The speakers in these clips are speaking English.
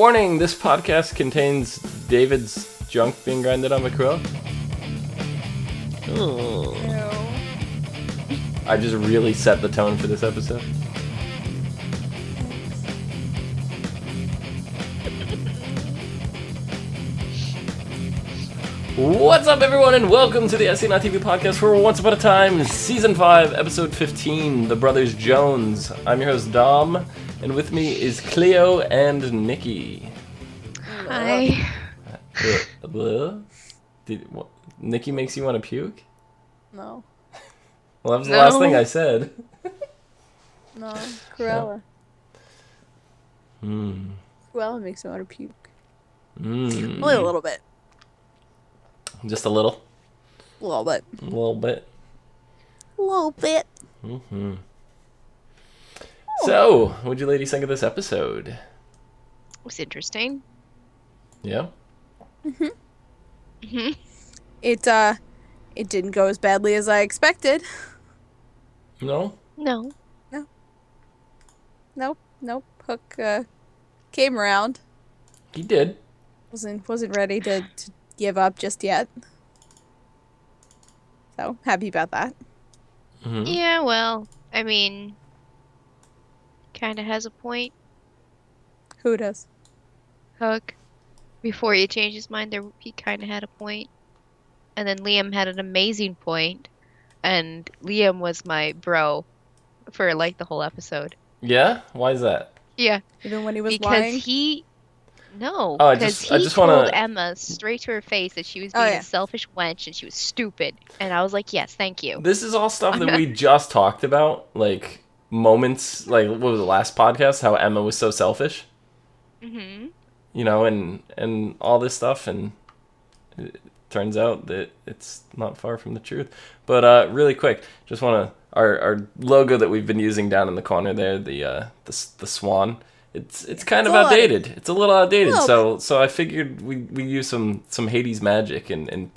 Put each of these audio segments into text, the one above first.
Warning, this podcast contains David's junk being grinded on the Clio. Oh. I just really set the tone for this episode. What's up, everyone, and welcome to the ASOTV podcast for Once Upon a Time, Season 5, Episode 15, The Brothers Jones. I'm your host, Dom, and with me is Clio and Nikki. Hi. Nikki makes you want to puke? No. Well, that was the last thing I said. No, Cruella. Yeah. Cruella makes me want to puke. Only Only a little bit. Just a little? A little bit. A little bit. A little bit. Mm-hmm. So, what'd you ladies think of this episode? It was interesting. Yeah? It didn't go as badly as I expected. No? No. Nope. Hook came around. He did. Wasn't ready to give up just yet. So, happy about that. Mm-hmm. Yeah, well, I mean, kind of has a point. Who does? Hook. Before he changed his mind, he kind of had a point. And then Liam had an amazing point. And Liam was my bro for, like, the whole episode. Yeah? Why is that? Yeah. Even when he was Because lying? No, Oh, because I he just told wanna... Emma straight to her face that she was being a selfish wench and she was stupid. And I was like, yes, thank you. This is all stuff that we just talked about, like, moments, like, what was the last podcast, how Emma was so selfish? Mm-hmm. You know, and all this stuff, and it turns out that it's not far from the truth. But really quick, just want to, our logo that we've been using down in the corner there, the swan, it's kind of outdated. It's a little outdated. So I figured we use some Hades magic and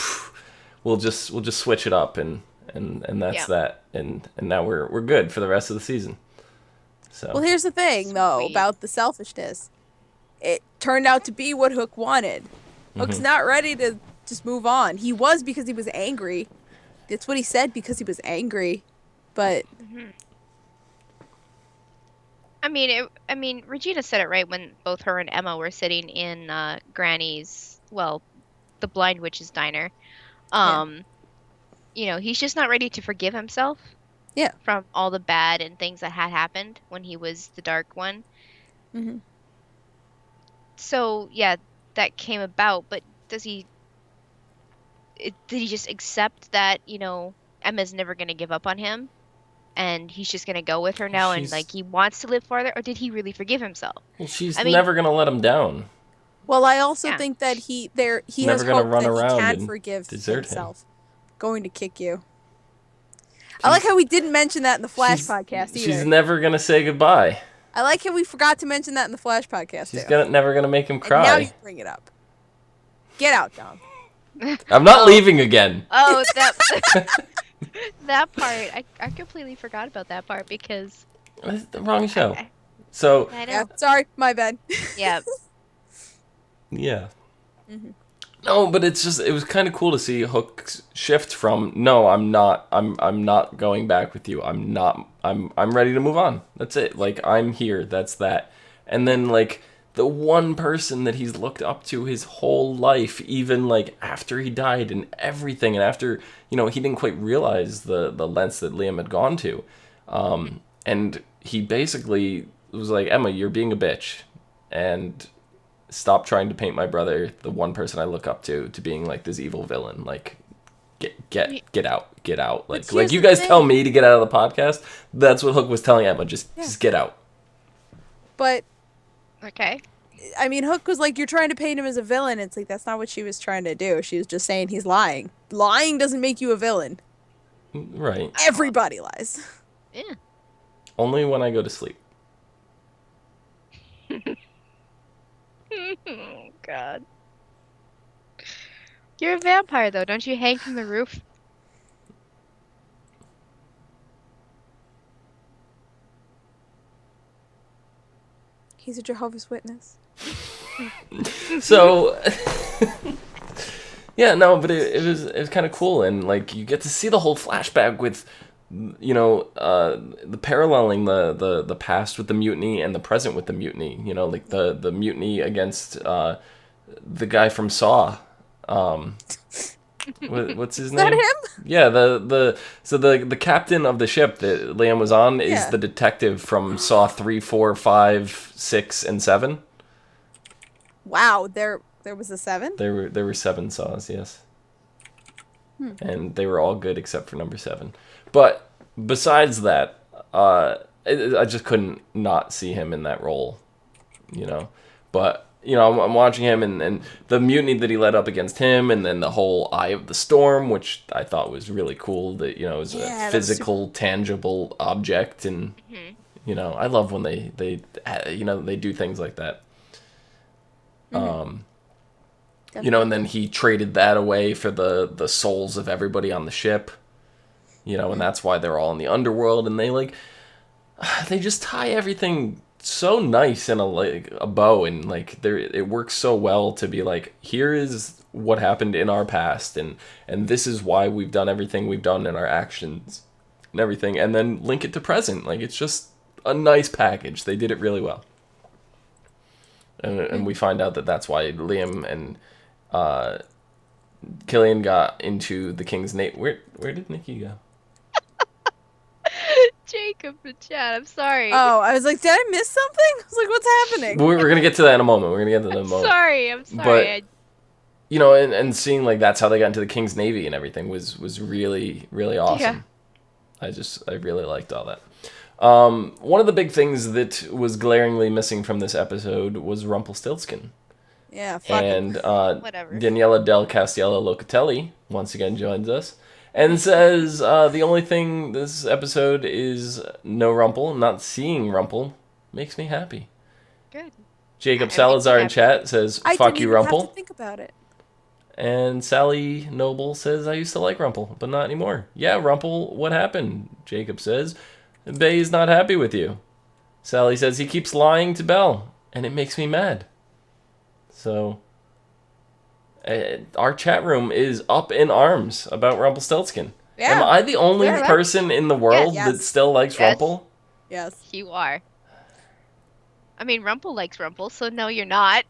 we'll just switch it up and that's that. And now we're good for the rest of the season. So Well, here's the thing, though, about the selfishness. It turned out to be what Hook wanted. Hook's not ready to just move on. He was because he was angry. That's what he said, because he was angry. But I mean, Regina said it right when both her and Emma were sitting in Granny's, well, the Blind Witch's diner. You know, he's just not ready to forgive himself. Yeah. From all the bad and things that had happened when he was the Dark One. Mm-hmm. So, yeah, that came about, but did he just accept that, you know, Emma's never going to give up on him? And he's just going to go with her now and, like, he wants to live farther? Or did he really forgive himself? Well, she's never going to let him down. Well, I also think that he has hope that he can forgive himself. Going to kick you. I like how we didn't mention that in the Flash podcast either. She's never going to say goodbye. I like how we forgot to mention that in the Flash podcast. She's never going to make him cry. And now you bring it up. Get out, Dom. I'm not leaving again. Oh, that part. I completely forgot about that part because... It's the wrong show. So... Yeah, sorry, my bad. Yeah. Yeah. Mm-hmm. No, but it was kind of cool to see Hook's shift from, no, I'm not going back with you. I'm ready to move on. That's it. Like, I'm here. That's that. And then, like, the one person that he's looked up to his whole life, even, like, after he died and everything, and after, you know, he didn't quite realize the lengths that Liam had gone to. And he basically was like, Emma, you're being a bitch. And stop trying to paint my brother, the one person I look up to being, like, this evil villain. Like, get out. Like you guys tell me to get out of the podcast. That's what Hook was telling Emma. Just get out. But... Okay. I mean, Hook was like, you're trying to paint him as a villain. It's like, that's not what she was trying to do. She was just saying he's lying. Lying doesn't make you a villain. Right. Everybody lies. Yeah. Only when I go to sleep. Oh, God. You're a vampire, though. Don't you hang from the roof? He's a Jehovah's Witness. So, yeah, no, but it was kind of cool, and like you get to see the whole flashback with, the paralleling the past with the mutiny and the present with the mutiny. Like the mutiny against the guy from Saw. What's his name? Is that him? Yeah, the captain of the ship that Liam was on is the detective from Saw 3, 4, 5, 6, and 7. Wow, there was a 7? There were 7 Saws, yes. And they were all good except for number 7. But besides that, I just couldn't not see him in that role, But I'm watching him, and the mutiny that he led up against him, and then the whole Eye of the Storm, which I thought was really cool. That it was a physical, tangible object, and I love when they do things like that. And then he traded that away for the souls of everybody on the ship. And that's why they're all in the underworld, and they just tie everything so nice in a bow, and it works so well to be like, here is what happened in our past, and this is why we've done everything we've done in our actions and everything, and then link it to present. It's just a nice package. They did it really well, and we find out that that's why Liam and Killian got into the King's Navy. Where did Nikki go? Jacob in chat, I'm sorry. Oh, I was like, did I miss something? I was like, what's happening? We're going to get to that in a moment. I'm sorry. But, and seeing, that's how they got into the King's Navy and everything was really, really awesome. Yeah. I really liked all that. One of the big things that was glaringly missing from this episode was Rumpelstiltskin. Yeah, fuck And whatever. Daniela Del Castiello Locatelli once again joins us. And says, the only thing this episode is no Rumple. Not seeing Rumple makes me happy. Good. Jacob Salazar in chat says, fuck you, Rumple. I have to think about it. And Sally Noble says, I used to like Rumple, but not anymore. Yeah, Rumple, what happened? Jacob says, Bay's not happy with you. Sally says, he keeps lying to Belle, and it makes me mad. So... our chat room is up in arms about Rumpelstiltskin. Yeah. Am I the only person in the world that still likes Rumple? Yes. You are. I mean, Rumple likes Rumple, so no, you're not.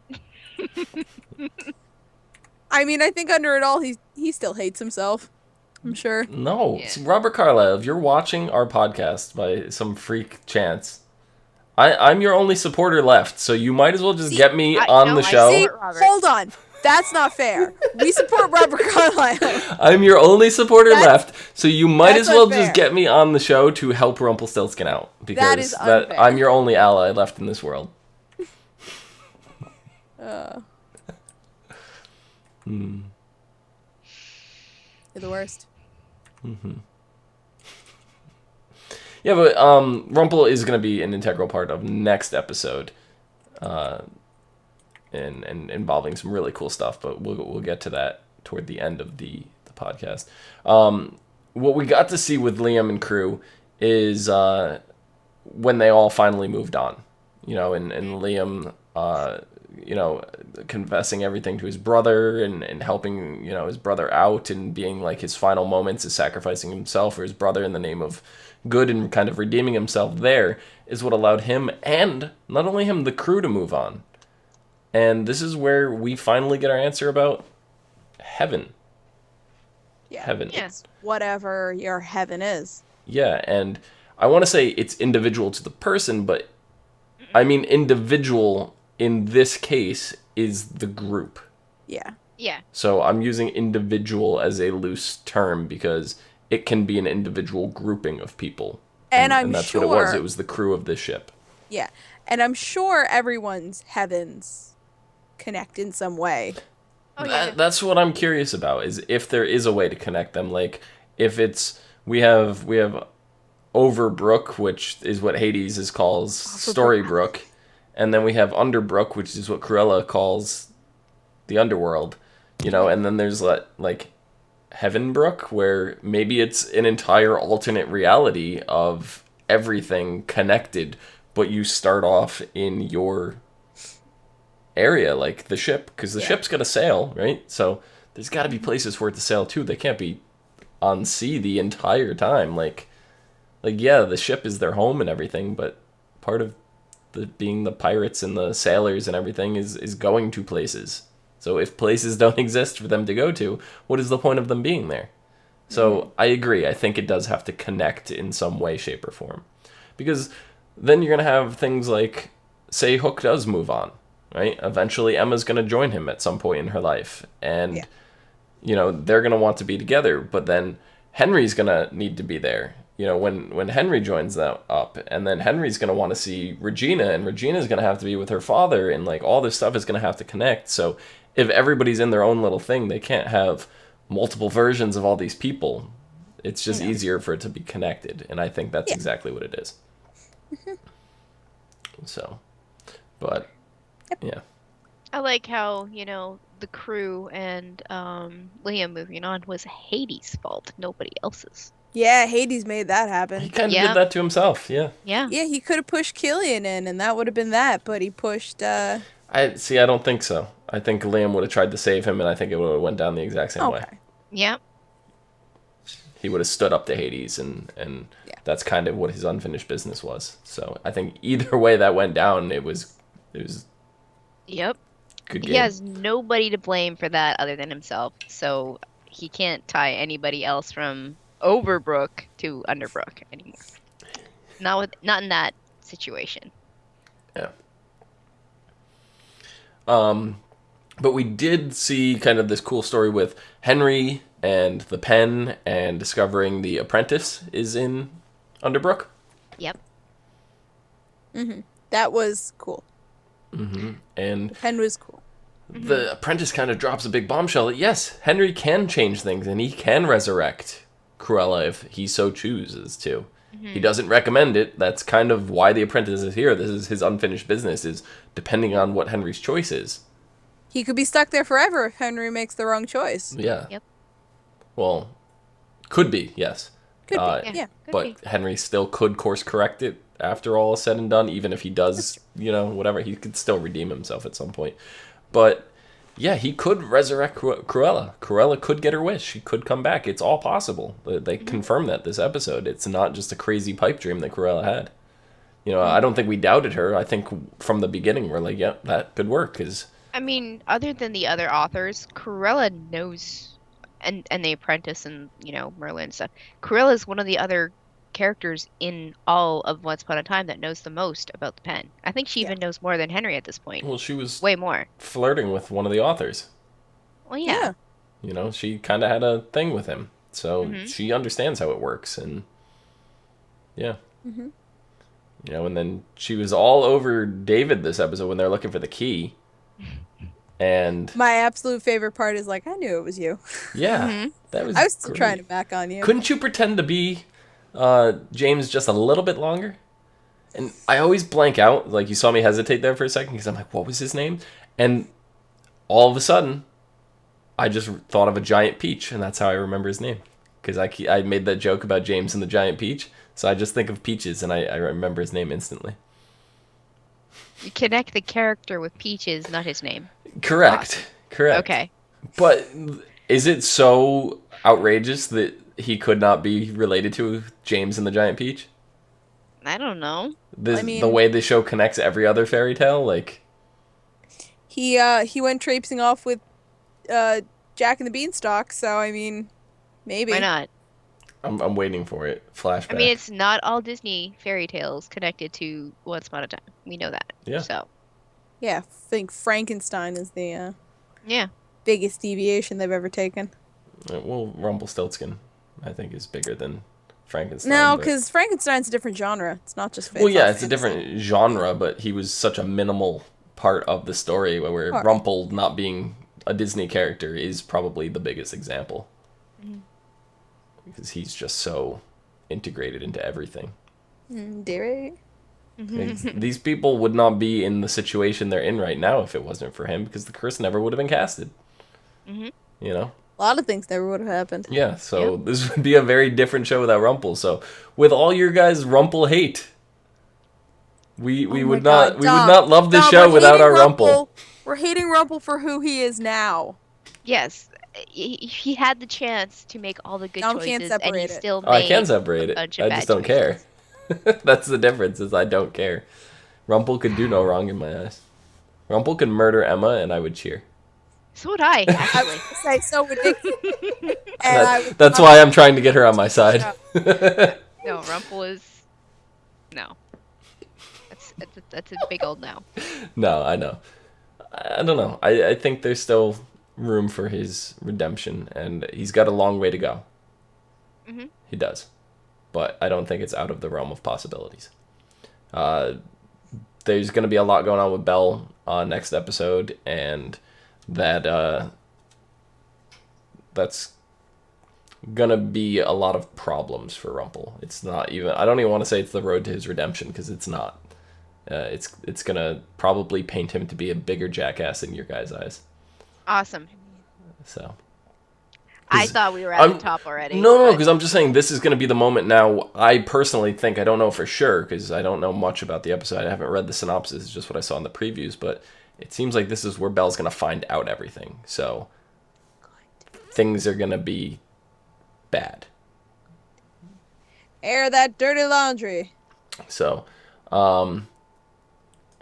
I mean, I think under it all, he still hates himself. I'm sure. No. Yeah. Robert Carlyle, if you're watching our podcast by some freak chance, I'm your only supporter left, so you might as well just get me on the show. See, hold on. That's not fair. We support Robert Carlyle. I'm your only supporter left, so you might as well just get me on the show to help Rumpelstiltskin out. Because that is unfair. I'm your only ally left in this world. You're the worst. Mm-hmm. Yeah, but Rumple is going to be an integral part of next episode. And involving some really cool stuff, but we'll get to that toward the end of the podcast. What we got to see with Liam and crew is when they all finally moved on, and Liam, confessing everything to his brother and helping, his brother out, and being like his final moments is sacrificing himself for his brother in the name of good and kind of redeeming himself there is what allowed him, and not only him, the crew to move on. And this is where we finally get our answer about heaven. Yeah. Heaven. It's whatever your heaven is. Yeah, and I want to say it's individual to the person, but I mean individual in this case is the group. Yeah. Yeah. So I'm using individual as a loose term because it can be an individual grouping of people. And that's what it was. It was the crew of this ship. Yeah. And I'm sure everyone's heavens connect in some way. That's what I'm curious about, is if there is a way to connect them. Like, if it's we have Overbrook, which is what Hades calls Storybrook, and then we have Underbrook, which is what Cruella calls the underworld, and then there's like Heavenbrook, where maybe it's an entire alternate reality of everything connected, but you start off in your area, like the ship, because the Yeah. ship's got to sail, right? So there's got to be places for it to sail too. They can't be on sea the entire time. Like yeah, the ship is their home and everything, but part of being the pirates and the sailors and everything is going to places. So if places don't exist for them to go to, what is the point of them being there? So I agree. I think it does have to connect in some way, shape, or form. Because then you're going to have things like, say Hook does move on, right? Eventually Emma's going to join him at some point in her life. And, they're going to want to be together. But then Henry's going to need to be there. When Henry joins that up. And then Henry's going to want to see Regina. And Regina's going to have to be with her father. And, like, all this stuff is going to have to connect. So if everybody's in their own little thing, they can't have multiple versions of all these people. It's just easier for it to be connected, and I think that's exactly what it is. So, but yeah, I like how the crew and Liam moving on was Hades' fault, nobody else's. Yeah, Hades made that happen. He kind of did that to himself. Yeah. Yeah, he could have pushed Killian in, and that would have been that. But he pushed. I don't think so. I think Liam would have tried to save him, and I think it would have went down the exact same way. Yeah. He would have stood up to Hades, and that's kind of what his unfinished business was. So I think either way that went down, it was. Yep. Good game. He has nobody to blame for that other than himself, so he can't tie anybody else from Overbrook to Underbrook anymore. Not in that situation. Yeah. But we did see kind of this cool story with Henry and the pen and discovering the apprentice is in Underbrook. Yep. That was cool. And The pen was cool. the apprentice kind of drops a big bombshell that, yes, Henry can change things and he can resurrect Cruella if he so chooses to. He doesn't recommend it. That's kind of why the apprentice is here. This is his unfinished business, is depending on what Henry's choice is. He could be stuck there forever if Henry makes the wrong choice. Yeah. Yep. Well, could be, yes. Could be, yeah. Could But be. Henry still could course correct it after all is said and done, even if he does, whatever. He could still redeem himself at some point. But, yeah, he could resurrect Cruella. Cruella could get her wish. She could come back. It's all possible. They confirmed that this episode. It's not just a crazy pipe dream that Cruella had. I don't think we doubted her. I think from the beginning we're like, yep, that could work. Cause, I mean, other than the other authors, Cruella knows, and the apprentice and, Merlin and stuff, Cruella's one of the other characters in all of Once Upon a Time that knows the most about the pen. I think she even knows more than Henry at this point. well, she was Way more. flirting with one of the authors. Well, yeah. She kind of had a thing with him. So she understands how it works. And, yeah. And then she was all over David this episode when they're looking for the key. And My absolute favorite part is like, I knew it was you. yeah, that was I was still great. trying to back on you. Couldn't you pretend to be James just a little bit longer? And I always blank out. Like, you saw me hesitate there for a second because I'm like, what was his name? And all of a sudden, I just thought of a giant peach, and that's how I remember his name. Because I made that joke about James and the giant peach, so I just think of peaches, and I remember his name instantly. You connect the character with Peaches, not his name. Correct. Correct. Okay. But is it so outrageous that he could not be related to James and the Giant Peach? I don't know. The way the show connects every other fairy tale, like He went traipsing off with Jack and the Beanstalk, so I mean, maybe. Why not? I'm waiting for it. Flashback. I mean, it's not all Disney fairy tales connected to Once Upon a Time. We know that. Yeah. So. Yeah, I think Frankenstein is the Yeah. biggest deviation they've ever taken. Well, Rumpelstiltskin, I think, is bigger than Frankenstein. No, but- because Frankenstein's a different genre. It's not just. Well, yeah, not it's a different genre, but he was such a minimal part of the story where Part. Rumpel not being a Disney character is probably the biggest example. Because he's just so integrated into everything. Dairy. These people would not be in the situation they're in right now if it wasn't for him, because the curse never would have been casted. You know? A lot of things never would have happened. Yeah, so this would be a very different show without Rumpel. So with all your guys' Rumpel hate, we would not love the show without our Rumpel. We're hating Rumple for who he is now. Yes, he had the chance to make all the good Now we can't choices, and he separate it. still Oh, I can made separate a it. bunch of I bad just don't choices. care. That's the difference, is I don't care. Rumple could do no wrong in my eyes. Rumple could murder Emma, and I would cheer. So would I, actually. Say so would Nikki. And I would That's why I'm trying to get her on my side. No, Rumple is... No. That's a big old no. No, I know. I don't know. I think there's still room for his redemption, and he's got a long way to go. Mm-hmm. He does. But I don't think it's out of the realm of possibilities. There's going to be a lot going on with Belle next episode, and that's going to be a lot of problems for Rumple. It's not even... I don't even want to say it's the road to his redemption, because it's not. It's going to probably paint him to be a bigger jackass in your guys' eyes. Awesome. So... I thought we were at the top already. No, because I'm just saying this is going to be the moment now. I personally think, I don't know for sure, because I don't know much about the episode. I haven't read the synopsis, it's just what I saw in the previews, but it seems like this is where Belle's going to find out everything. So things are going to be bad. Air that dirty laundry. So, I'm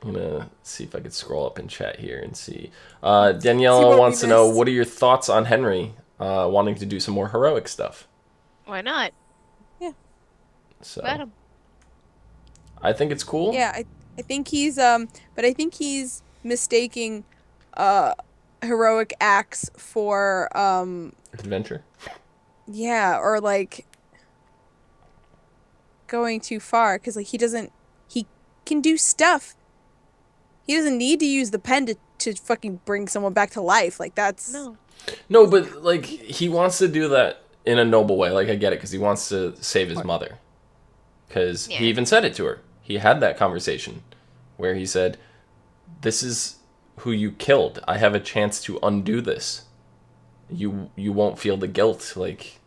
going to see if I could scroll up in chat here and see. Daniela wants to know, what are your thoughts on Henry wanting to do some more heroic stuff? Why not? Yeah. So Let him. I think it's cool. Yeah, I think he's but I think he's mistaking heroic acts for Adventure. Yeah, or like going too far, because like he can do stuff. He doesn't need to use the pen to fucking bring someone back to life. Like that's No, but like he wants to do that in a noble way. Like I get it, because he wants to save his mother. Because he even said it to her. He had that conversation where he said, "This is who you killed. I have a chance to undo this. You won't feel the guilt. Like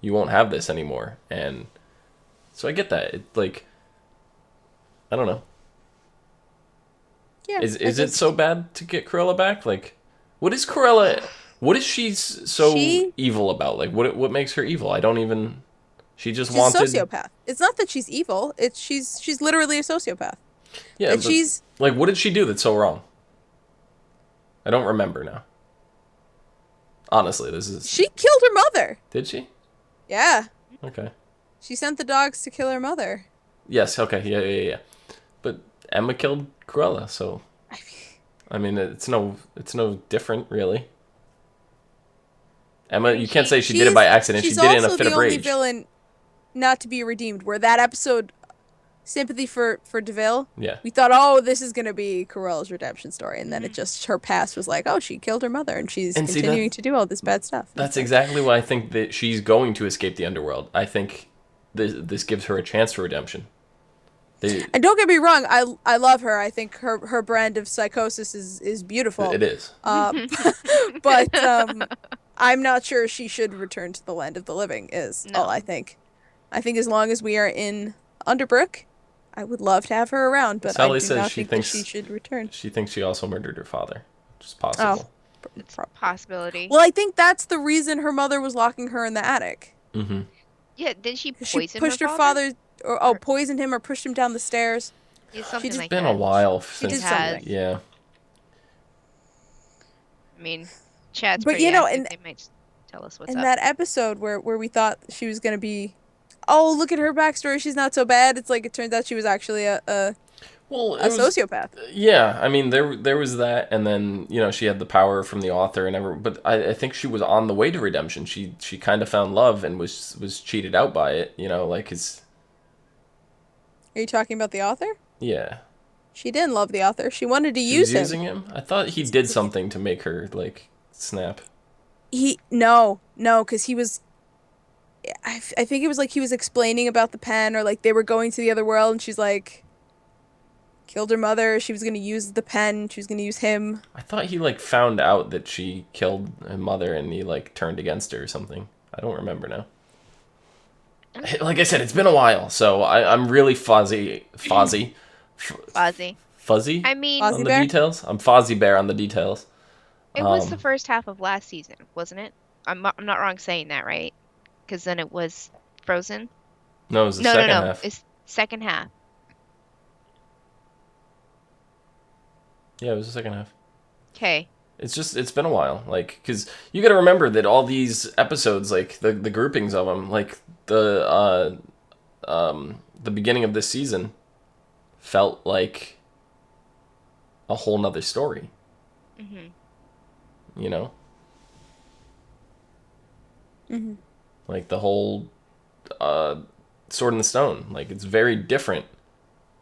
you won't have this anymore." And so I get that. It, like, I don't know. Yeah. Is it so bad to get Cruella back? Like, what is Cruella? What is she so evil about? Like, what makes her evil? I don't even. She's a sociopath. It's not that she's evil. It's she's literally a sociopath. Yeah, but she's like, what did she do that's so wrong? I don't remember now. Honestly, this is. She killed her mother. Did she? Yeah. Okay. She sent the dogs to kill her mother. Yes. Okay. Yeah. But Emma killed Cruella, so. I mean, it's no different, really. Emma, you can't say she did it by accident. She did it in a fit of rage. She's also the only villain not to be redeemed. Where that episode, Sympathy for DeVille. Yeah. We thought, oh, this is gonna be Cruella's redemption story, and then it just her past was like, oh, she killed her mother, and she's continuing to do all this bad stuff. That's exactly why I think that she's going to escape the underworld. I think this gives her a chance for redemption. And don't get me wrong, I love her. I think her brand of psychosis is beautiful. It is. But I'm not sure she should return to the land of the living. All I think. I think as long as we are in Underbrook, I would love to have her around. But Sally I do says not she think thinks that she should return. She thinks she also murdered her father, which is possible. Oh, it's a possibility. Well, I think that's the reason her mother was locking her in the attic. Mm-hmm. Yeah, did she poison she pushed her father? Or poisoned him or pushed him down the stairs. It's been a while since. She did something. Yeah. I mean, chat's but pretty active. They might tell us what's up. In that episode where we thought she was going to be, oh, look at her backstory, she's not so bad. It's like it turns out she was actually a sociopath. Yeah, I mean, there was that, and then, she had the power from the author and everything, but I think she was on the way to redemption. She kind of found love and was cheated out by it, like his... Are you talking about the author? Yeah. She didn't love the author. She wanted to use him. Using him? I thought he did something to make her, snap. No, because he was... I think it was like he was explaining about the pen, or like they were going to the other world, and she's like... Killed her mother. She was going to use the pen. She was going to use him. I thought he, found out that she killed her mother, and he, turned against her or something. I don't remember now. Like I said, it's been a while, so I'm really fuzzy fuzzy I mean, on Fozzie the Bear? details. I'm Fozzie Bear on the details. it was the first half of last season, wasn't it? I'm not wrong saying that, right? Because then it was Frozen. No, it was the No, no, second no. half. It's second half. Yeah, it was the second half. Okay. It's been a while, like, because you got to remember that all these episodes, like the groupings of them, like the beginning of this season felt like a whole nother story. You know, like the whole Sword in the Stone, like it's very different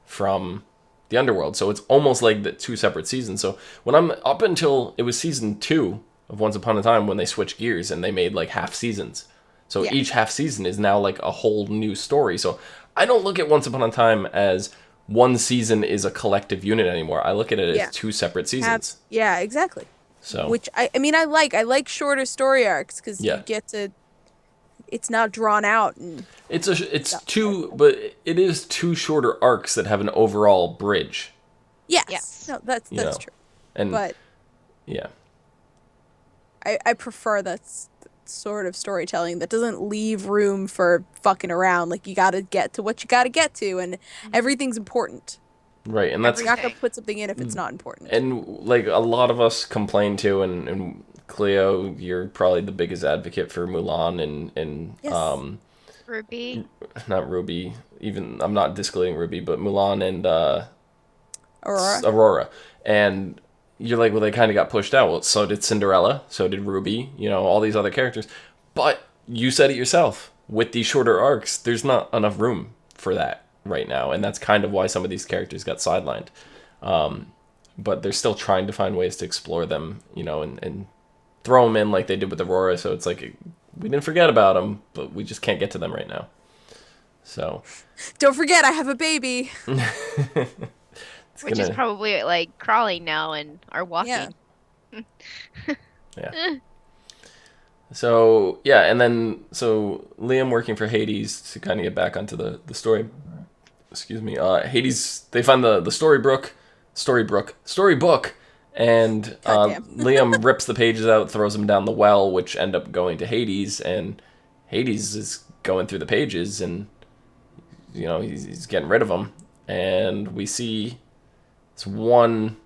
from the Underworld, so it's almost like the two separate seasons. So when I'm up until it was season 2 of Once Upon a Time when they switched gears and they made like half seasons. So Yeah. each half season is now like a whole new story. So I don't look at Once Upon a Time as one season is a collective unit anymore. I look at it as two separate seasons. Yeah, exactly. So Which I mean I like shorter story arcs because you get to. It's not drawn out and it's two, but it is two shorter arcs that have an overall bridge. yes. No, that's true. And But yeah. I prefer that sort of storytelling that doesn't leave room for fucking around. Like you got to get to what you got to get to, and everything's important. Right, and that's You're not gonna put something in if it's not important. And like a lot of us complain too, and Clio, you're probably the biggest advocate for Mulan and Yes. Ruby. Not Ruby. Even I'm not disclaiming Ruby, but Mulan and Aurora. And you're like, well, they kind of got pushed out. Well, so did Cinderella, so did Ruby. You know, all these other characters. But you said it yourself. With these shorter arcs, there's not enough room for that right now, and that's kind of why some of these characters got sidelined. But they're still trying to find ways to explore them, you know, and throw them in like they did with Aurora. So it's like we didn't forget about them, but we just can't get to them right now. So Don't forget, I have a baby. Which is probably like crawling now and are walking. Yeah. So yeah, and then so Liam working for Hades to kind of get back onto the story. Excuse me. Hades, they find the storybook, and Liam rips the pages out, throws them down the well, which end up going to Hades, and Hades is going through the pages, and you know he's getting rid of them, and we see this one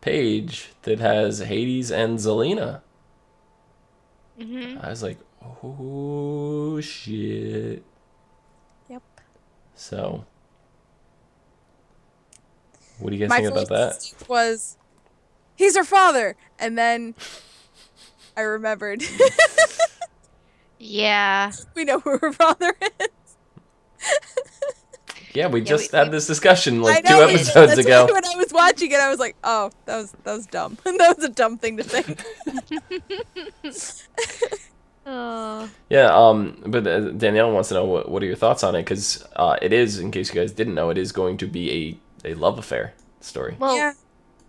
page that has Hades and Zelina. I was like, oh shit. Yep. So, what do you guys think about that? Instinct was, he's her father, and then I remembered. Yeah. We know who her father is. Yeah, we just had this discussion like 2 episodes that's ago. When I was watching it, I was like, "Oh, that was dumb. That was a dumb thing to think." Oh. Yeah, but Danielle wants to know what are your thoughts on it, because it is, in case you guys didn't know, it is going to be a love affair story. Well,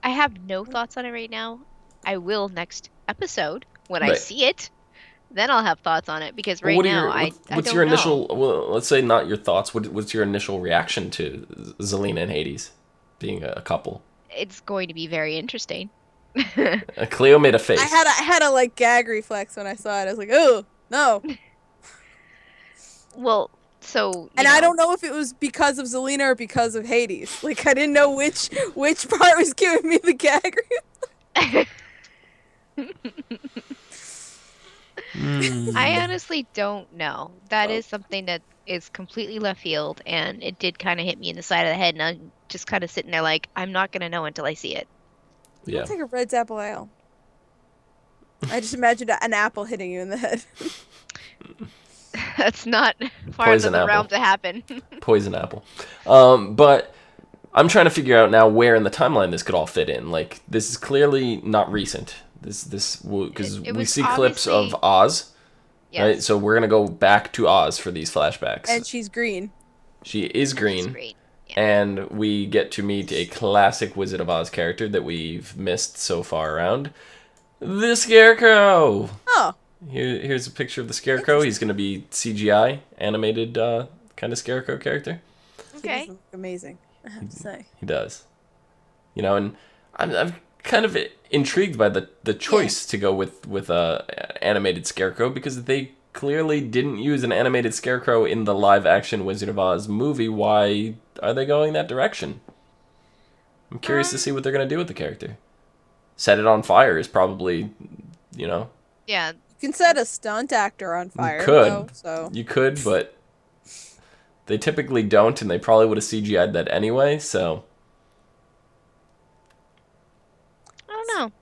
I have no thoughts on it right now. I will next episode when I see it. Then I'll have thoughts on it, because right now I don't your initial? know. Well, let's say not your thoughts. What's your initial reaction to Zelina and Hades being a couple? It's going to be very interesting. Clio made a face. I had a like gag reflex when I saw it. I was like, "Oh no!" Well, so and I don't know if it was because of Zelina or because of Hades. Like I didn't know which part was giving me the gag reflex. I honestly don't know. That is something that is completely left field, and it did kind of hit me in the side of the head, and I'm just kind of sitting there like, I'm not going to know until I see it. Yeah. I'll take a Red's apple ale. I just imagined an apple hitting you in the head. That's not far from the realm to happen. Poison apple. But I'm trying to figure out now where in the timeline this could all fit in. Like, this is clearly not recent. This because we see clips of Oz, right? So we're gonna go back to Oz for these flashbacks. And she's green. She is green. Yeah. And we get to meet a classic Wizard of Oz character that we've missed so far around, the Scarecrow. Oh. Here's a picture of the Scarecrow. He's gonna be CGI animated kind of Scarecrow character. Okay. He does look amazing, I have to say. He does. And I'm kind of intrigued by the choice to go with a animated Scarecrow, because they clearly didn't use an animated Scarecrow in the live action Wizard of Oz movie. Why are they going that direction? I'm curious to see what they're gonna do with the character. Set it on fire is probably, Yeah. You can set a stunt actor on fire. You could, though, so. you could, but they typically don't, and they probably would have CGI'd that anyway. So I don't know.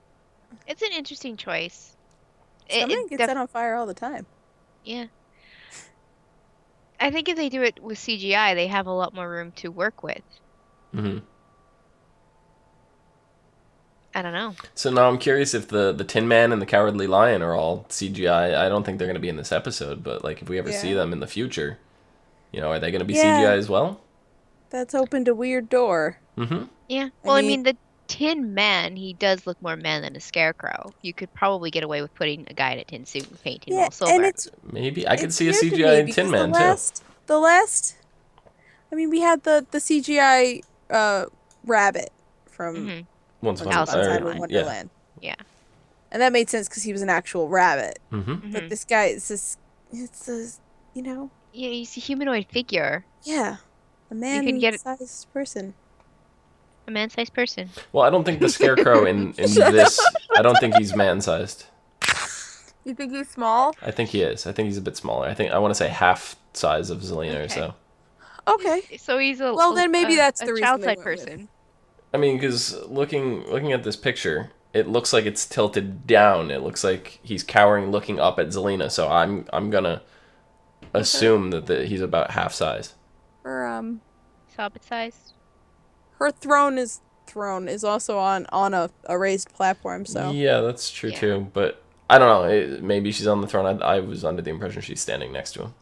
It's an interesting choice. Something gets set on fire all the time. Yeah. I think if they do it with CGI, they have a lot more room to work with. Mm-hmm. I don't know. So now I'm curious if the Tin Man and the Cowardly Lion are all CGI. I don't think they're going to be in this episode, but like if we ever see them in the future, are they going to be CGI as well? That's opened a weird door. Mm-hmm. Yeah. Well, I mean, the Tin Man, he does look more man than a Scarecrow. You could probably get away with putting a guy in a tin suit and painting him all silver. And maybe I could see a CGI Tin Man I mean, we had the CGI rabbit from Once Upon Outside of Wonderland. Yeah. And that made sense because he was an actual rabbit. Mm-hmm. But this guy is Yeah, he's a humanoid figure. Yeah. A man-sized person. A man-sized person. Well, I don't think the Scarecrow in this, I don't think he's man-sized. You think he's small? I think he is. I think he's a bit smaller. I want to say half size of Zelina or so. Okay. So he's then maybe that's the reason child-side person. I mean, because looking at this picture, it looks like it's tilted down. It looks like he's cowering, looking up at Zelina. So I'm gonna assume that he's about half size. Her Hobbit size. Her throne is also on a raised platform. So yeah, that's true too. But I don't know. Maybe she's on the throne. I was under the impression she's standing next to him.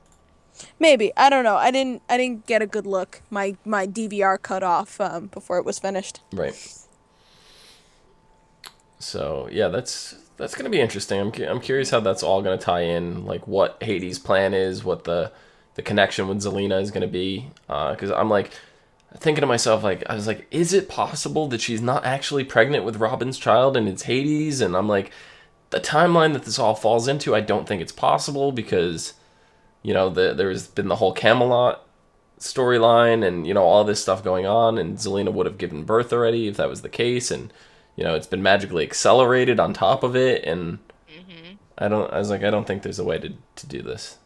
Maybe. I don't know. I didn't get a good look. My DVR cut off before it was finished. Right. So yeah, that's gonna be interesting. I'm curious how that's all gonna tie in. Like what Hades' plan is, what the connection with Zelina is gonna be. Because I'm like thinking to myself, I was like, is it possible that she's not actually pregnant with Robin's child and it's Hades? And I'm like, the timeline that this all falls into, I don't think it's possible because. There's been the whole Camelot storyline and, all this stuff going on, and Zelina would have given birth already if that was the case, and, it's been magically accelerated on top of it, and I don't think there's a way to do this.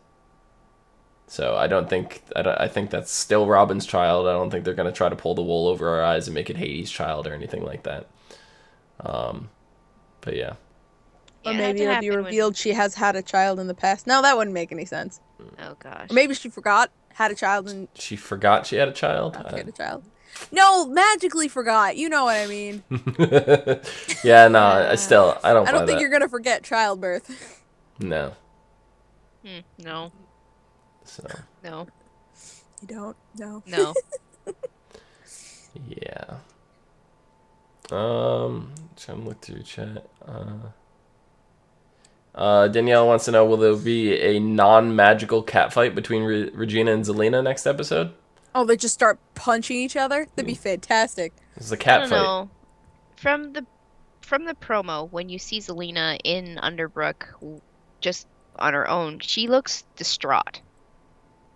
So I think that's still Robin's child. I don't think they're going to try to pull the wool over our eyes and make it Hades' child or anything like that. But yeah. Or maybe it'll be revealed she has had a child in the past. No, that wouldn't make any sense. Oh, gosh. Or maybe she had a child and... She forgot she had a child? She had a child. No, magically forgot. You know what I mean. Yeah, no, I don't think you're going to forget childbirth. No. No. So. No. You don't? No. No. Yeah. Trying to look through chat. Danielle wants to know, will there be a non-magical catfight between Regina and Zelina next episode? Oh, they just start punching each other? That'd be fantastic. It's a cat fight. Know. From the promo, when you see Zelina in Underbrook just on her own, she looks distraught.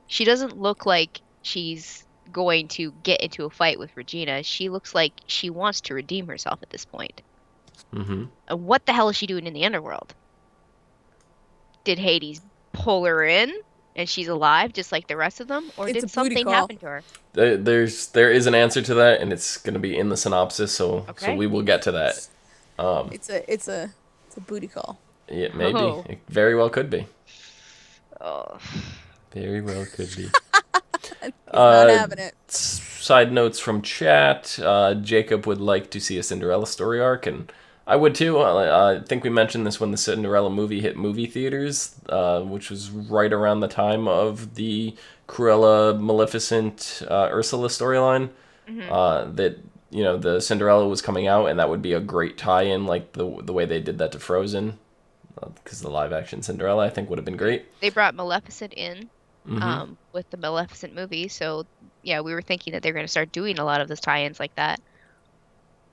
She doesn't look like she's going to get into a fight with Regina. She looks like she wants to redeem herself at this point. Mm-hmm. And what the hell is she doing in the underworld? Did Hades pull her in and she's alive just like the rest of them? Or did something happen to her? There is an answer to that, and it's going to be in the synopsis, so we will get to that. It's a booty call. Yeah, maybe. Oh. It very well could be. Oh. Very well could be. He's not having it. Side notes from chat. Jacob would like to see a Cinderella story arc, and I would too. I think we mentioned this when the Cinderella movie hit movie theaters, which was right around the time of the Cruella, Maleficent, Ursula storyline. Mm-hmm. That the Cinderella was coming out, and that would be a great tie-in, like the way they did that to Frozen, because the live-action Cinderella I think would have been great. They brought Maleficent in. Mm-hmm. With the Maleficent movie, so yeah, we were thinking that they're going to start doing a lot of those tie-ins like that.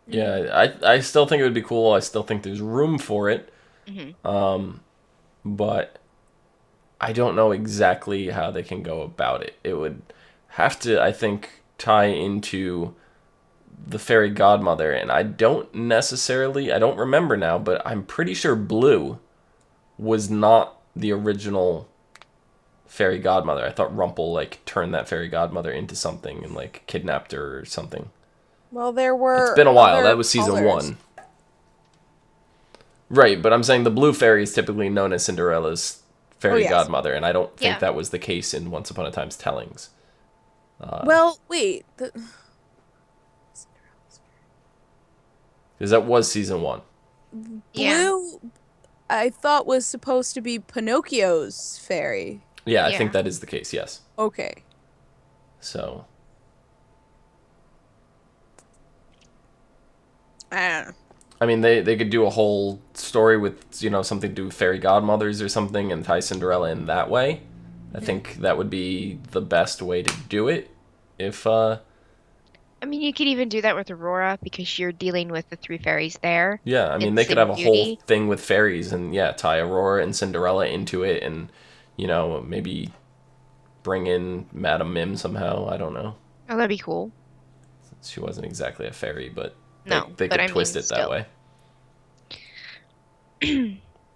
Yeah, I still think it would be cool. I still think there's room for it. But I don't know exactly how they can go about it. It would have to, I think, tie into the fairy godmother, and I don't remember now, but I'm pretty sure Blue was not the original fairy godmother. I thought Rumple like turned that fairy godmother into something and like kidnapped her or something. Well, there were. It's been a while. Other That was season colors. 1. Right, but I'm saying the blue fairy is typically known as Cinderella's fairy godmother, and I don't think that was the case in Once Upon a Time's tellings. Well, wait. Because that was season 1. Blue, I thought was supposed to be Pinocchio's fairy. Yeah, I think that is the case, yes. Okay. So. I don't know. I mean, they could do a whole story with, you know, something to do with fairy godmothers or something and tie Cinderella in that way. I think that would be the best way to do it. If, I mean, you could even do that with Aurora because you're dealing with the 3 fairies there. Yeah, I mean, they could have a whole thing with fairies and, tie Aurora and Cinderella into it and, you know, maybe bring in Madame Mim somehow. I don't know. Oh, that'd be cool. She wasn't exactly a fairy, but no, they could twist it that way.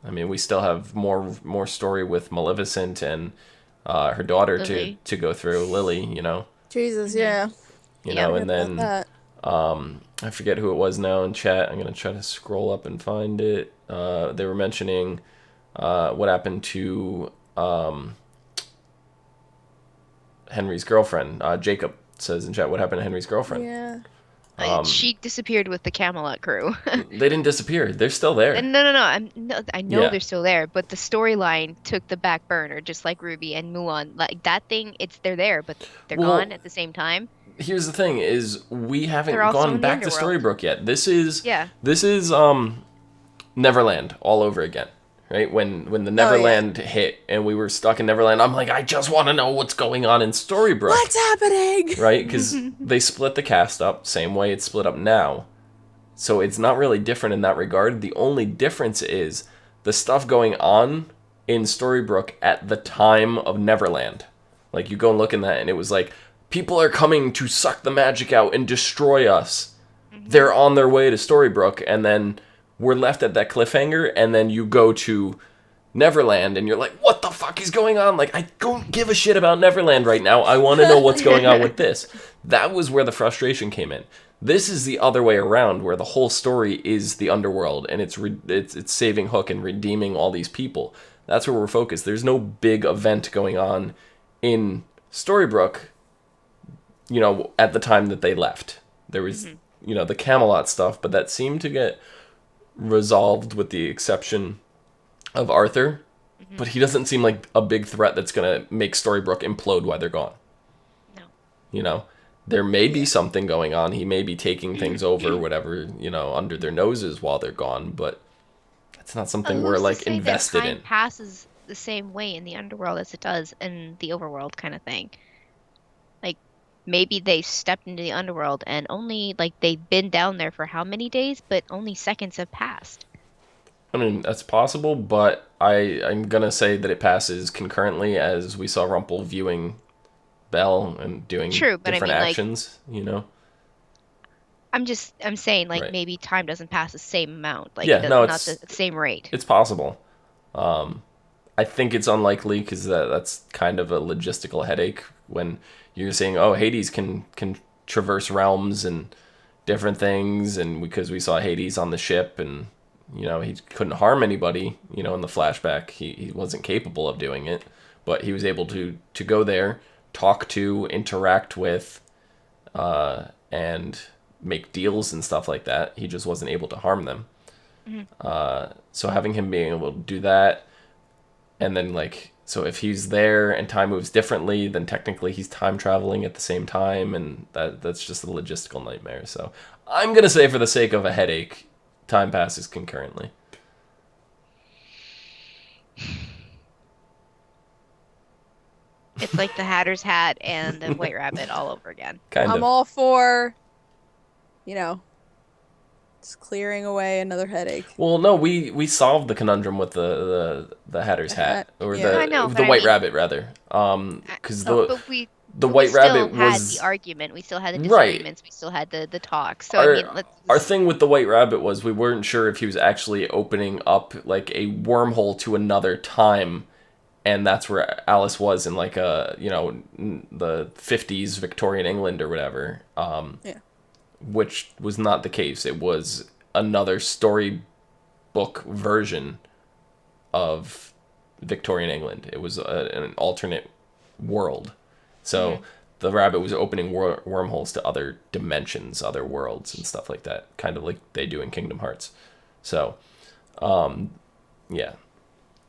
I mean, we still have more story with Maleficent and her daughter to go through, Lily, you know. Jesus, yeah. You know, and then I forget who it was now in chat. I'm going to try to scroll up and find it. They were mentioning what happened to Henry's girlfriend. Jacob says in chat, what happened to Henry's girlfriend? Yeah. She disappeared with the Camelot crew. They didn't disappear. They're still there. No. I know they're still there, but the storyline took the back burner, just like Ruby and Mulan. Like that thing, they're there, but they're gone at the same time. Here's the thing: is we haven't gone back to Storybrooke yet. This is Neverland all over again. Right, when the Neverland hit and we were stuck in Neverland, I'm like, I just want to know what's going on in Storybrooke. What's happening? Right, because they split the cast up same way it's split up now, so it's not really different in that regard. The only difference is the stuff going on in Storybrooke at the time of Neverland. Like you go and look in that, and it was like people are coming to suck the magic out and destroy us. They're on their way to Storybrooke, and then we're left at that cliffhanger, and then you go to Neverland, and you're like, what the fuck is going on? Like, I don't give a shit about Neverland right now. I want to know what's going on with this. That was where the frustration came in. This is the other way around, where the whole story is the underworld, and it's saving Hook and redeeming all these people. That's where we're focused. There's no big event going on in Storybrooke, you know, at the time that they left. There was, you know, the Camelot stuff, but that seemed to get resolved with the exception of Arthur, but he doesn't seem like a big threat that's going to make Storybrooke implode while they're gone. No. You know, there may be something going on. He may be taking things over, whatever, you know, under their noses while they're gone, but that's not something we're like invested in. Time passes the same way in the underworld as it does in the overworld kind of thing. Like maybe they stepped into the underworld and only like they've been down there for how many days, but only seconds have passed. I mean, that's possible, but I'm going to say that it passes concurrently as we saw Rumple viewing Belle and doing different actions, like, you know? I'm saying, like, maybe time doesn't pass the same amount. Like, not the same rate. It's possible. I think it's unlikely because that's kind of a logistical headache when you're saying, oh, Hades can traverse realms and different things, and because we saw Hades on the ship and, you know, he couldn't harm anybody, you know, in the flashback. He wasn't capable of doing it, but he was able to go there, talk to, interact with, and make deals and stuff like that. He just wasn't able to harm them. So having him being able to do that, and then, like, so if he's there and time moves differently, then technically he's time traveling at the same time, and that's just a logistical nightmare. So I'm going to say, for the sake of a headache, time passes concurrently. It's like the Hatter's hat and the White Rabbit all over again. Kind of. I'm all for, you know, Just clearing away another headache. Well, no, we solved the conundrum with the Hatter's hat, or Yeah. I know, the but I White mean- Rabbit rather. Because But the we White still Rabbit had was the argument. We still had the Right. disagreements. We still had the talk. So our, I mean, our thing with the White Rabbit was we weren't sure if he was actually opening up like a wormhole to another time, and that's where Alice was in like the 50s Victorian England or whatever. Yeah. Which was not the case. It was another storybook version of Victorian England. It was an alternate world. So the rabbit was opening wormholes to other dimensions, other worlds, and stuff like that, kind of like they do in Kingdom Hearts. So, yeah.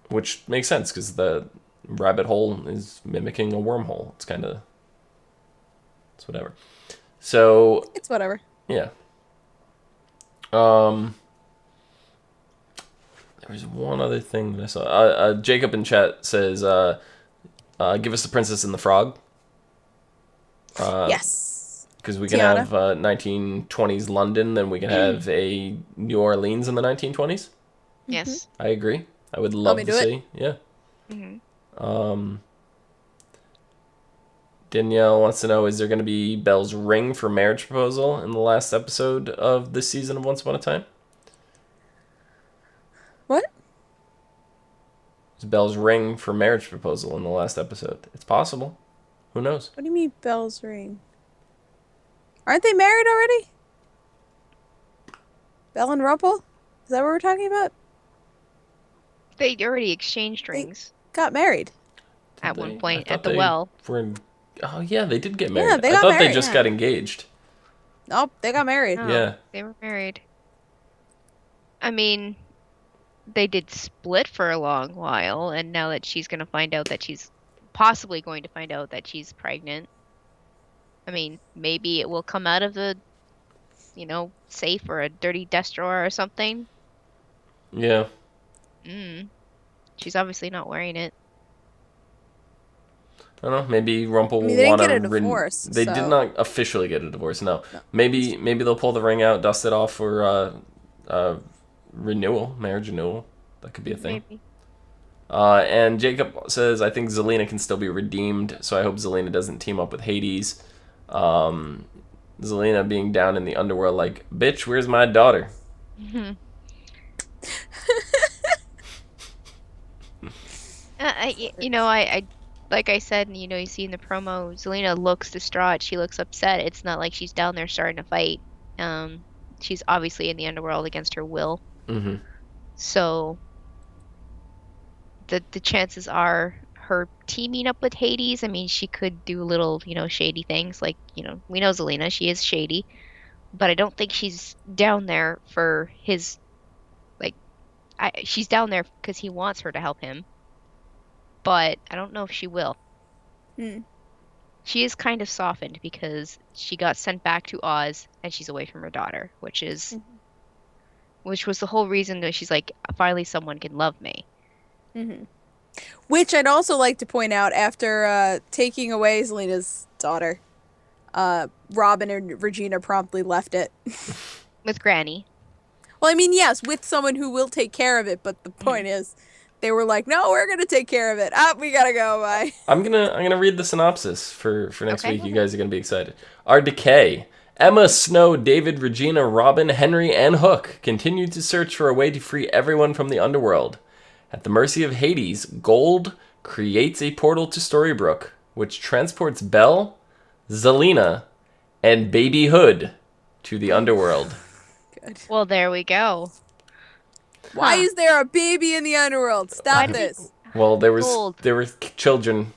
Which makes sense, because the rabbit hole is mimicking a wormhole. It's whatever. So... It's whatever. Yeah. There was one other thing that I saw. Jacob in chat says, give us the Princess and the Frog. Yes. Because we can have 1920s London, then we can have a New Orleans in the 1920s. yes. I agree. I would love to see. Yeah. Mm-hmm. Danielle wants to know, is there going to be Belle's ring for marriage proposal in the last episode of this season of Once Upon a Time? What? Is Belle's ring for marriage proposal in the last episode? It's possible. Who knows? What do you mean Belle's ring? Aren't they married already? Belle and Rumpel? Is that what we're talking about? They already exchanged rings Got married. at They- one I point thought at the they well. Oh, yeah, they did get married. Yeah, they I got thought they married, just yeah. got engaged. Nope, they got married. No, Yeah. They were married. I mean, they did split for a long while, and now that she's going to find out that she's possibly going to find out that she's pregnant, I mean, maybe it will come out of the, safe or a dirty desk drawer or something. Yeah. She's obviously not wearing it. I don't know. Maybe Rumpel I mean, will they didn't want get a to... divorce, They did so- not officially get a divorce, no. Maybe they'll pull the ring out, dust it off for renewal, marriage renewal. That could be a thing. Maybe. And Jacob says, I think Zelina can still be redeemed, so I hope Zelina doesn't team up with Hades. Zelina being down in the underworld like, bitch, where's my daughter? I like I said, you see in the promo, Zelina looks distraught. She looks upset. It's not like she's down there starting to fight. She's obviously in the underworld against her will. Mm-hmm. So the chances are her teaming up with Hades. I mean, she could do little, shady things. Like, we know Zelina, she is shady. But I don't think she's down there for his, she's down there because he wants her to help him. But I don't know if she will. She is kind of softened because she got sent back to Oz and she's away from her daughter, which was the whole reason that she's like, finally someone can love me. Which I'd also like to point out, after taking away Zelina's daughter, Robin and Regina promptly left it. With Granny. Well, I mean, yes, with someone who will take care of it, but the point is, they were like, no, we're gonna take care of it. We gotta go, bye. I'm gonna read the synopsis for next Okay. week. You guys are gonna be excited. Our decay. Emma, Snow, David, Regina, Robin, Henry, and Hook continue to search for a way to free everyone from the underworld. At the mercy of Hades, Gold creates a portal to Storybrooke, which transports Belle, Zelina, and Baby Hood to the underworld. Good. Well, there we go. Why is there a baby in the underworld? Stop this. Well, there Gold. were children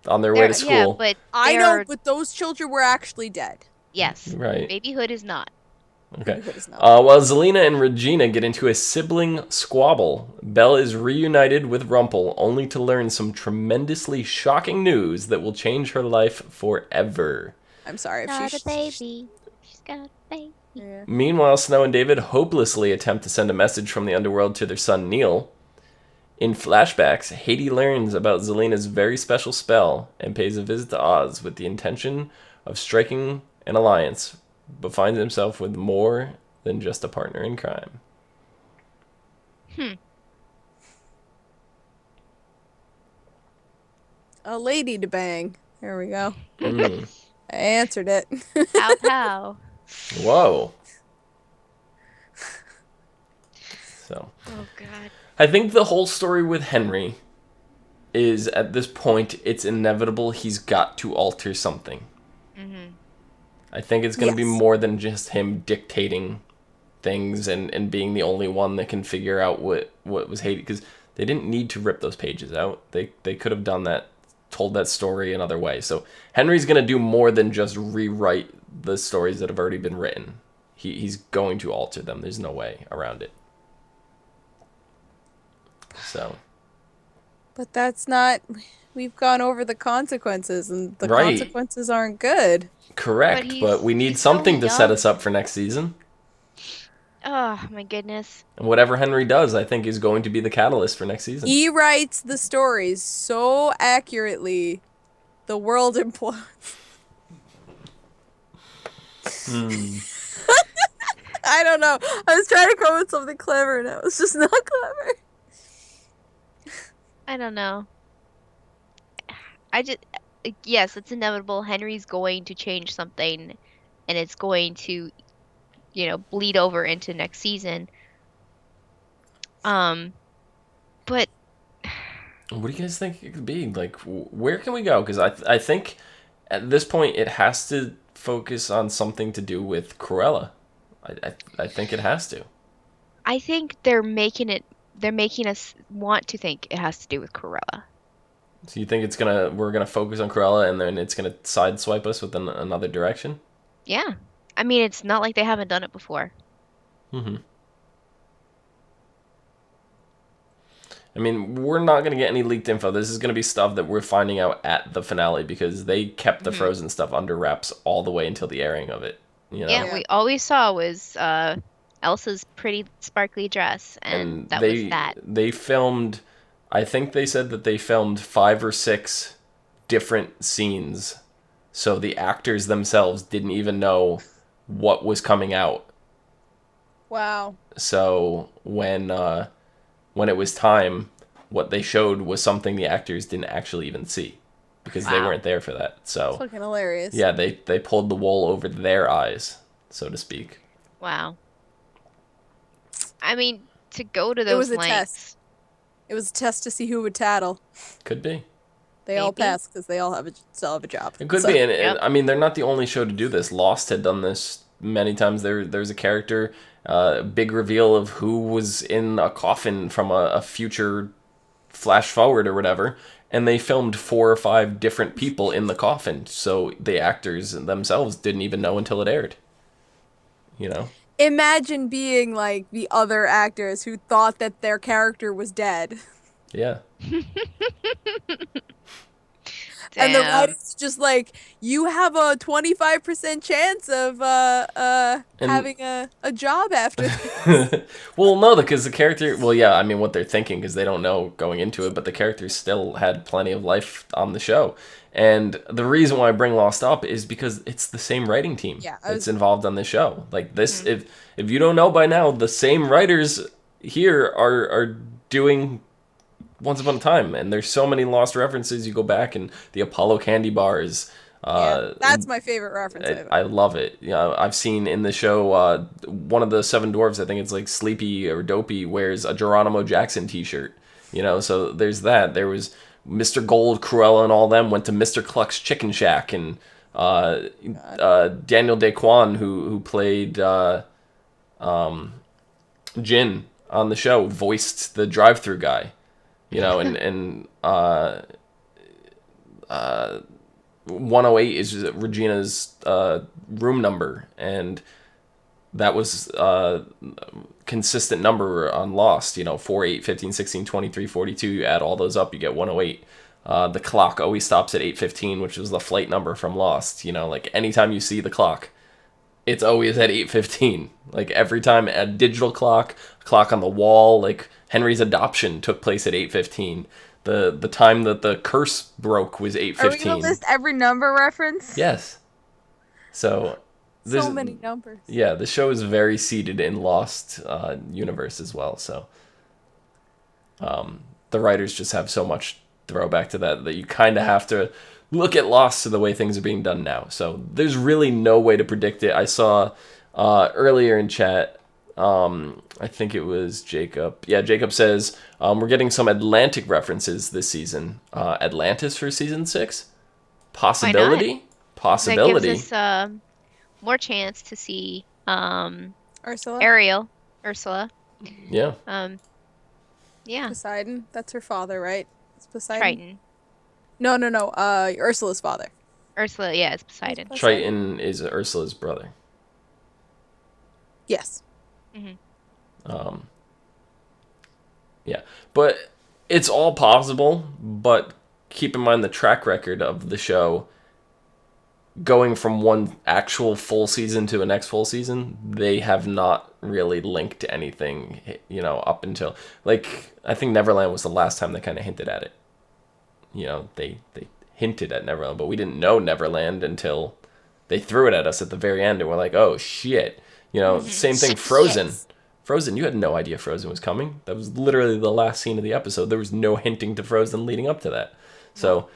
on their way to school. Yeah, but I know, they're- but those children were actually dead. yes. Right. Baby Hood is not. Okay. Hood is not. While Zelina and Regina get into a sibling squabble, Belle is reunited with Rumpel, only to learn some tremendously shocking news that will change her life forever. I'm sorry if Got she's a baby. She's got a baby. Yeah. Meanwhile, Snow and David hopelessly attempt to send a message from the underworld to their son Neil. In flashbacks, Hades learns about Zelina's very special spell and pays a visit to Oz with the intention of striking an alliance, but finds himself with more than just a partner in crime. A lady to bang. There we go. Mm. I answered it. Pow pow. Whoa. So, Oh God. I think the whole story with Henry is, at this point, it's inevitable he's got to alter something. Mm-hmm. I think it's going to be Yes. more than just him dictating things and being the only one that can figure out what was hated. Because they didn't need to rip those pages out. They could have done that, told that story another way. So Henry's going to do more than just rewrite the stories that have already been written. He's going to alter them. There's no way around it. So... But that's not... We've gone over the consequences, and the Right. consequences aren't good. Correct, but we need he's so something to set young. us up for next season. Oh my goodness. And whatever Henry does, I think, is going to be the catalyst for next season. He writes the stories so accurately, the world implodes. I don't know. I was trying to come up with something clever, and it was just not clever. I don't know. Yes, it's inevitable. Henry's going to change something, and it's going to, bleed over into next season. But What do you guys think it could be? Like, where can we go? Because I think at this point it has to focus on something to do with Cruella. I think it has to. I think they're making us want to think it has to do with Cruella. So you think we're gonna focus on Cruella and then it's gonna sideswipe us with another direction? Yeah. I mean, it's not like they haven't done it before. Mm-hmm. I mean, we're not going to get any leaked info. This is going to be stuff that we're finding out at the finale because they kept the Frozen stuff under wraps all the way until the airing of it. Yeah, all we saw was Elsa's pretty sparkly dress, and that was that. They filmed, I think they said that they filmed 5 or 6 different scenes, so the actors themselves didn't even know what was coming out. Wow. So when it was time, what they showed was something the actors didn't actually even see because they weren't there for that. So Fucking hilarious. yeah, they pulled the wool over their eyes, so to speak. Wow. I mean, to go to those It was a lengths. test. It was a test to see who would tattle. Could be. They all Maybe. passed because they all still have a job. It could be, and I mean, they're not the only show to do this. Lost had done this many times. There's a character, big reveal of who was in a coffin from a future flash forward or whatever, and they filmed 4 or 5 different people in the coffin, so the actors themselves didn't even know until it aired. Imagine being like the other actors who thought that their character was dead. Yeah. And the Damn. writer's just like, you have a 25% chance of having a job after this. Well, no, because the character... Well, yeah, I mean, what they're thinking, because they don't know going into it, but the character still had plenty of life on the show. And the reason why I bring Lost up is because it's the same writing team that's involved on the show. Like, this... If you don't know by now, the same writers here are doing Once Upon a Time, and there's so many Lost references. You go back, and the Apollo candy bars... that's my favorite reference. I love it. I've seen in the show one of the 7 dwarves, I think it's like Sleepy or Dopey, wears a Geronimo Jackson t-shirt. So there's that. There was Mr. Gold, Cruella, and all them went to Mr. Cluck's Chicken Shack, and Daniel Daquan, who played Jin on the show, voiced the drive-thru guy. And 108 is Regina's room number, and that was a consistent number on Lost. 4, 8, 15, 16, 23, 42. You add all those up, you get 108. The clock always stops at 8:15, which was the flight number from Lost. Like anytime you see the clock, it's always at 8:15. Like every time, a digital clock, a clock on the wall. Like Henry's adoption took place at 8:15. The time that the curse broke was 8:15. Are we gonna list every number reference? Yes. So So many numbers. Yeah, the show is very seated in Lost universe as well. So the writers just have so much throwback to that you kind of have to look at Lost to the way things are being done now. So there's really no way to predict it. I saw earlier in chat, I think it was Jacob. Yeah, Jacob says, we're getting some Atlantic references this season. Atlantis for season 6? Possibility? Possibility. That gives us more chance to see Ursula. Ursula. Yeah. Yeah. Poseidon. That's her father, right? It's Poseidon. Triton. No. Ursula's father. Ursula, yeah, it's Poseidon. Triton is Ursula's brother. Yes. Yeah, but it's all possible. But keep in mind the track record of the show. Going from one actual full season to a next full season, they have not really linked anything, up until, I think Neverland was the last time they kind of hinted at it. They hinted at Neverland, but we didn't know Neverland until they threw it at us at the very end, and we're like, oh, shit. Same thing, Frozen. Yes. Frozen, you had no idea Frozen was coming. That was literally the last scene of the episode. There was no hinting to Frozen leading up to that. So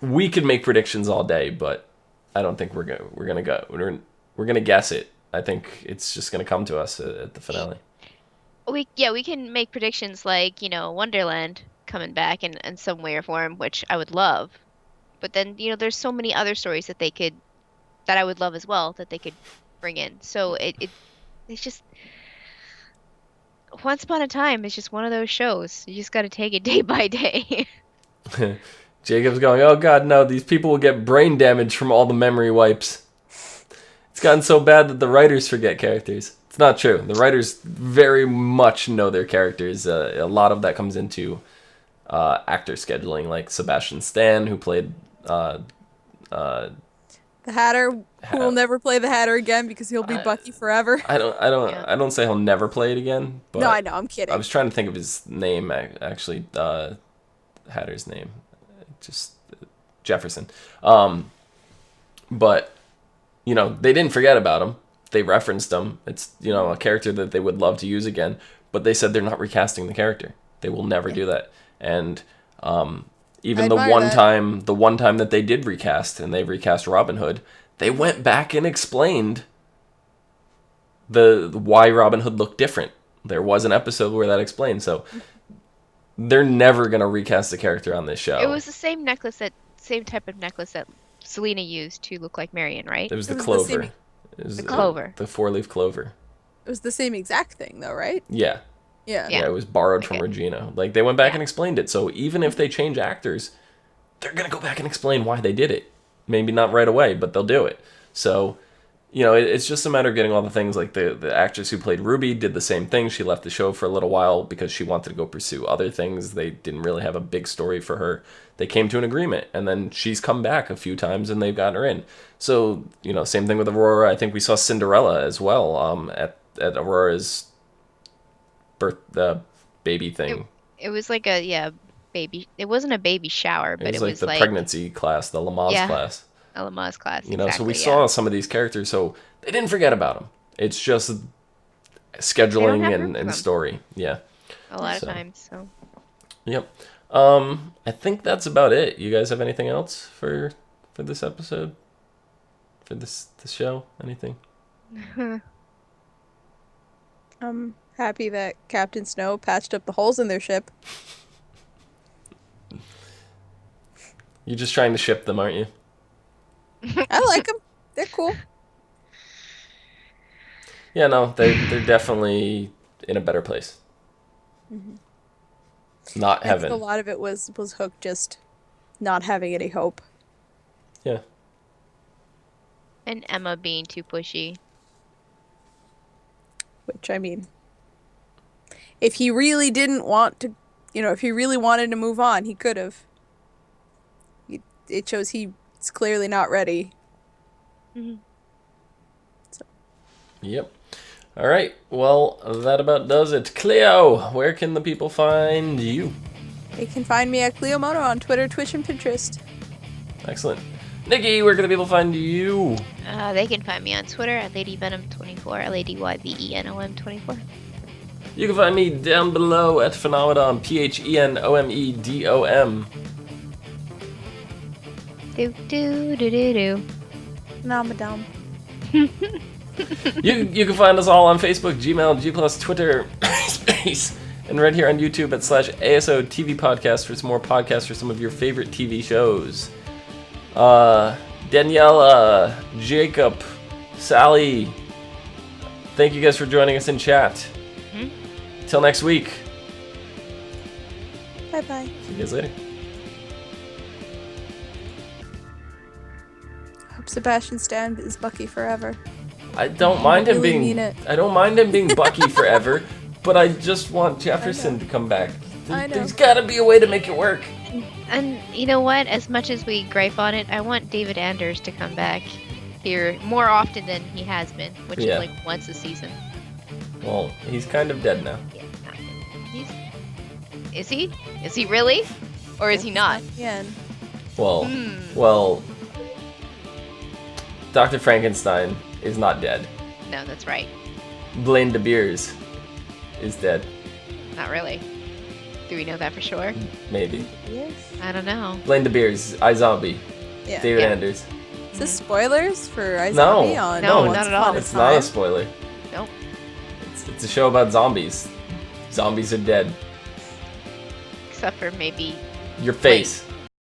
we could make predictions all day, but I don't think we're gonna guess it. I think it's just gonna come to us at the finale. We can make predictions like, Wonderland coming back in some way or form, which I would love. But then, there's so many other stories that I would love as well that they could bring in. So it's just Once Upon a Time is just one of those shows. You just got to take it day by day. Jacob's going, oh god, no, these people will get brain damage from all the memory wipes. It's gotten so bad that the writers forget characters. It's not true. The writers very much know their characters. A lot of that comes into actor scheduling, like Sebastian Stan, who played the Hatter, who will never play the Hatter again because he'll be Bucky forever. I don't say he'll never play it again. But no, I know, I'm kidding. I was trying to think of his name, actually, Hatter's name. Just Jefferson. But, they didn't forget about him. They referenced him. It's, a character that they would love to use again. But they said they're not recasting the character. They will never do that. And even the one time that they did recast, and they recast Robin Hood, they went back and explained why Robin Hood looked different. There was an episode where that explained. So they're never gonna recast the character on this show. It was the same type of necklace that Selena used to look like Marion, right? It was the clover. The clover. The 4-leaf clover. It was the same exact thing, though, right? Yeah. Yeah. Yeah, it was borrowed from Regina. They went back and explained it. So even if they change actors, they're gonna go back and explain why they did it. Maybe not right away, but they'll do it. So, it's just a matter of getting all the things. Like the actress who played Ruby did the same thing. She left the show for a little while because she wanted to go pursue other things. They didn't really have a big story for her. They came to an agreement, and then she's come back a few times, and they've gotten her in. So, same thing with Aurora. I think we saw Cinderella as well at Aurora's birth baby thing. It was like a baby. It wasn't a baby shower, but it was like the pregnancy class, the Lamaze class. A Lamaze class. So we saw some of these characters, so they didn't forget about them. It's just scheduling and story. Yeah. A lot of times. So. Yep. I think that's about it. You guys have anything else for this episode? For this show? Anything? I'm happy that Captain Snow patched up the holes in their ship. You're just trying to ship them, aren't you? I like them. They're cool. Yeah, no, they're definitely in a better place. Mm-hmm. Not I heaven. think a lot of it was Hook just not having any hope. Yeah. And Emma being too pushy. Which, I mean, if he really didn't want to, if he really wanted to move on, he could have. It shows he's clearly not ready. Mm-hmm. So. Yep. All right. Well, that about does it. Clio, where can the people find you? They can find me at Clio Mono on Twitter, Twitch, and Pinterest. Excellent. Nikki, where can the people find you? They can find me on Twitter at LadyVenom24, LadyYvenom24. You can find me down below at Phenomenon, PHENOMEDOM. Do. Nomadom. You can find us all on Facebook, Gmail, G+, Twitter, Space, and right here on YouTube at /ASOTV podcast for some more podcasts for some of your favorite TV shows. Daniela, Jacob, Sally, thank you guys for joining us in chat. Till next week. Bye-bye. See you guys later. Hope Sebastian Stan is Bucky forever. I don't mind him really being. mean it. I don't mind him being Bucky forever, but I just want Jefferson to come back. I know. There's got to be a way to make it work. And you know what? As much as we gripe on it, I want David Anders to come back here more often than he has been, which is like once a season. Well, he's kind of dead now. Yeah. Is he? Is he really? Or is he not? Yeah. Well, Dr. Frankenstein is not dead. No, that's right. Blaine De Beers is dead. Not really. Do we know that for sure? Maybe. Yes. I don't know. Blaine De Beers, iZombie. Yeah. David Anders. Is this spoilers for iZombie on No, Once not at Upon all. a It's not a Time? spoiler. Nope. It's a show about zombies. Zombies are dead. Except for maybe Your face.